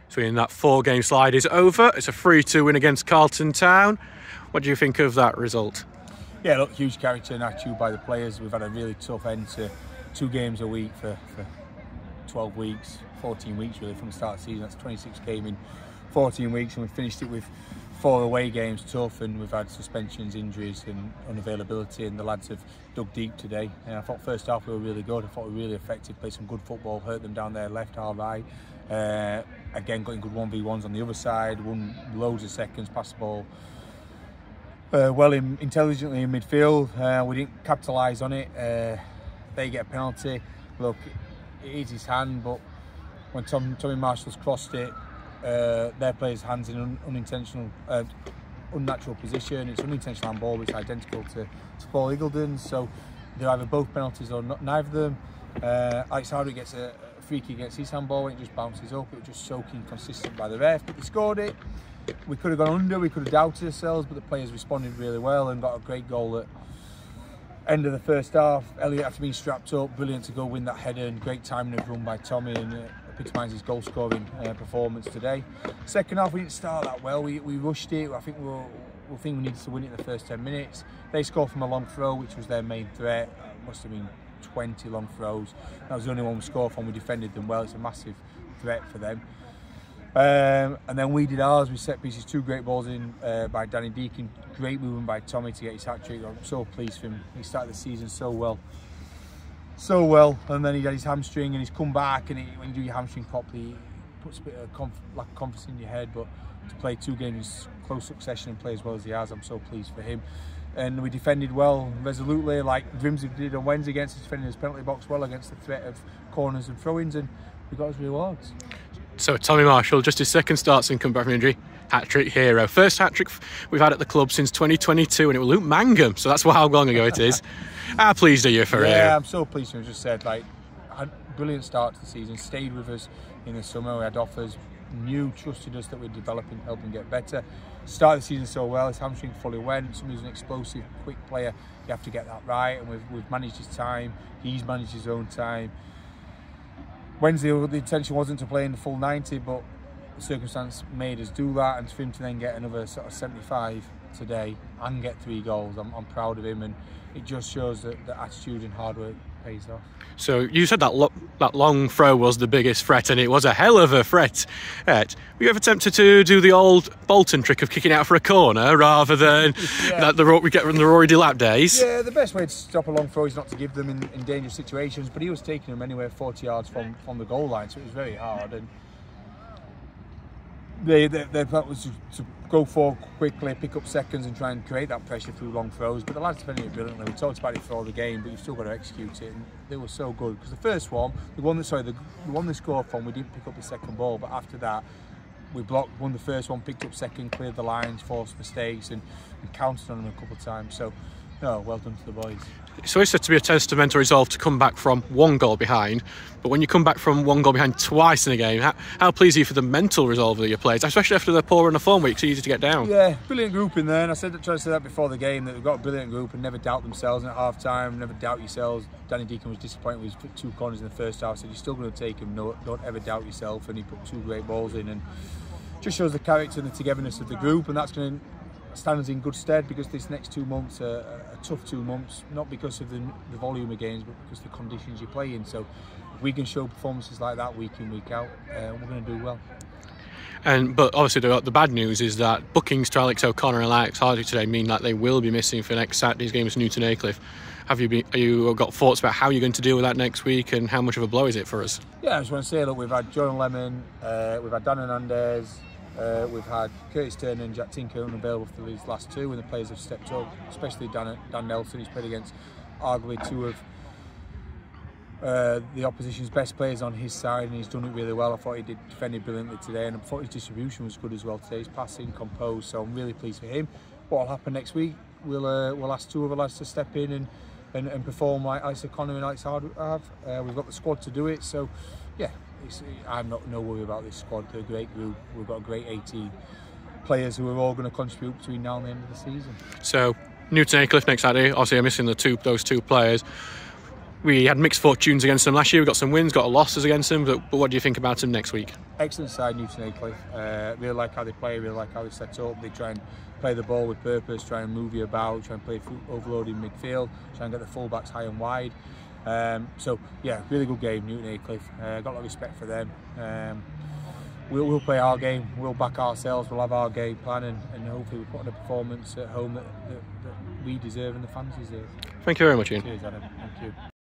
So in that 4-game slide is over. It's a 3-2 win against Carlton Town. What do you think of that result? Yeah, look, huge character and attitude by the players. We've had a really tough end to 2 games a week for 12 weeks, 14 weeks really from the start of the season. That's 26 games in 14 weeks, and we finished it with 4 away games, tough, and we've had suspensions, injuries and unavailability, and the lads have dug deep today. And I thought first half we were really good. I thought we were really effective, played some good football, hurt them down there left, our right. Again, got in good 1v1s on the other side, won loads of seconds, passed the ball intelligently in midfield. We didn't capitalise on it. They get a penalty. Look, it is his hand, but when Tommy Marshall's crossed it, their player's hands in unnatural position. It's unintentional handball, which is identical to Paul Eagledon's. So they're either both penalties or neither of them. Alex Hardwick gets a free kick against his handball, and it just bounces up. It was just so inconsistent by the ref, but they scored it. We could have gone under, we could have doubted ourselves, but the players responded really well and got a great goal at end of the first half. Elliot, after being strapped up, brilliant to go win that header, and great timing of run by Tommy, and epitomises his goal scoring performance today. Second half we didn't start that well. We rushed it. I think we needed to win it in the first 10 minutes. They scored from a long throw, which was their main threat. Must have been 20 long throws. That was the only one we scored from. We defended them well. It's a massive threat for them. And then we did ours. We set pieces, 2 great balls in by Danny Deacon, great movement by Tommy to get his hat-trick. I'm so pleased for him. He started the season so well, and then he had his hamstring, and he's come back, and when you do your hamstring properly, it puts a bit of lack of confidence in your head. But to play 2 games in close succession and play as well as he has, I'm so pleased for him. And we defended well, resolutely, like Grimsby did on Wednesday against us, defending his penalty box well against the threat of corners and throw-ins, and we got his rewards. So Tommy Marshall, just his second start since coming back from injury, hat-trick hero. First hat-trick we've had at the club since 2022, and it was Luke Mangum, so that's how long ago it is. How pleased are you for him? Yeah, I'm so pleased. I just said, like, had a brilliant start to the season, stayed with us in the summer. We had offers, trusted us that we'd develop and help him get better. Started the season so well, his hamstring fully went. Somebody's an explosive, quick player. You have to get that right, and we've managed his time. He's managed his own time. Wednesday, the intention wasn't to play in the full 90, but the circumstance made us do that, and for him to then get another sort of 75 today and get 3 goals, I'm proud of him, and it just shows that the attitude and hard work pays off. So you said that long throw was the biggest threat, and it was a hell of a threat. Were you ever tempted to do the old Bolton trick of kicking out for a corner rather than that we get from the Rory Delap days? Yeah, the best way to stop a long throw is not to give them in dangerous situations, but he was taking them anywhere 40 yards from the goal line, so it was very hard. And their plan was to go forward quickly, pick up seconds and try and create that pressure through long throws, but the lads defended it brilliantly. We talked about it for all the game, but you've still got to execute it, and they were so good. Because the first one, the one they scored from, we didn't pick up the second ball, but after that we won the first one, picked up second, cleared the lines, forced mistakes, and counted on them a couple of times. So no, well done to the boys. It's always said to be a testament to resolve to come back from 1 goal behind, but when you come back from 1 goal behind twice in a game, how pleased are you for the mental resolve of your players, especially after the poor run of form week? It's easy to get down. Yeah, brilliant group in there, and I tried to say that before the game, that we've got a brilliant group, and never doubt themselves. And at half time, never doubt yourselves. Danny Deacon was disappointed with his 2 corners in the first half, said you're still going to take them, don't ever doubt yourself, and he put 2 great balls in, and just shows the character and the togetherness of the group, and that's going to stand us in good stead, because this next 2 months are a tough 2 months, not because of the volume of games, but because of the conditions you play in. So if we can show performances like that week in, week out, we're going to do well. But obviously the bad news is that bookings to Alex O'Connor and Alex Hardwick today mean that they will be missing for next Saturday's game against Newton Aycliffe. Have you got thoughts about how you're going to deal with that next week, and how much of a blow is it for us? Yeah, I just want to say, look, we've had John Lemon, we've had Dan Hernandez, we've had Curtis Turner and Jack Tinker unavailable for these last 2, and the players have stepped up, especially Dan Nelson. He's played against arguably 2 of the opposition's best players on his side, and he's done it really well. I thought he defended brilliantly today, and I thought his distribution was good as well today. His passing, composed, so I'm really pleased for him. What will happen next week, we'll ask 2 of the lads to step in and perform like Alex O'Connor and Alex Hardwick have. We've got the squad to do it, so yeah, I'm not no worry about this squad. They're a great group. We've got a great 18 players who are all going to contribute between now and the end of the season. So Newton Aycliffe next Saturday. Obviously, I'm missing those 2 players. We had mixed fortunes against them last year. We got some wins, got losses against them. But what do you think about them next week? Excellent side, Newton Aycliffe. Really like how they play, really like how they set up. They try and play the ball with purpose, try and move you about, try and play overloading midfield, try and get the full-backs high and wide. So yeah, really good game, Newton Aycliffe. Got a lot of respect for them. We'll play our game, we'll back ourselves, we'll have our game plan, and hopefully we'll put on a performance at home that we deserve and the fans deserve. Thank you very much, Ian. Cheers, Adam. Thank you.